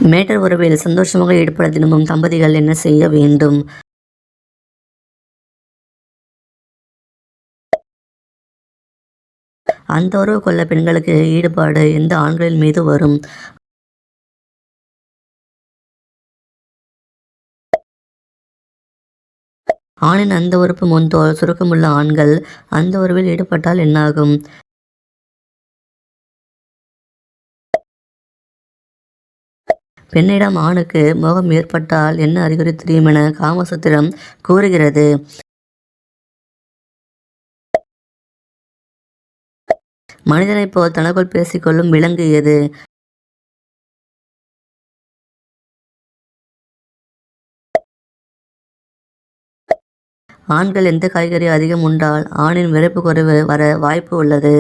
Matter உறவில் சந்தோஷமாக ஈடுபட தினமும் தம்பதிகள் என்ன செய்ய வேண்டும்? அந்த உறவு கொள்ள பெண்களுக்கு ஈடுபாடு எந்த ஆண்களின் மீது வரும்? ஆணின் அந்த உறுப்பு முன்தோல் சுருக்கமுள்ள ஆண்கள் அந்த உறவில் ஈடுபட்டால் என்னாகும்? பெண்ணிடம் ஆணுக்கு மோகம் ஏற்பட்டால் என்ன அறிகுறி தெரியும் என காமசூத்திரம் கூறுகிறது. மனிதனைப் போல் தனக்குள் பேசிக்கொள்ளும் விலங்கு எது? ஆண்கள் எந்த காய்கறி அதிகம் உண்டால் ஆணின் விரைப்பு குறைவு வர வாய்ப்பு உள்ளது?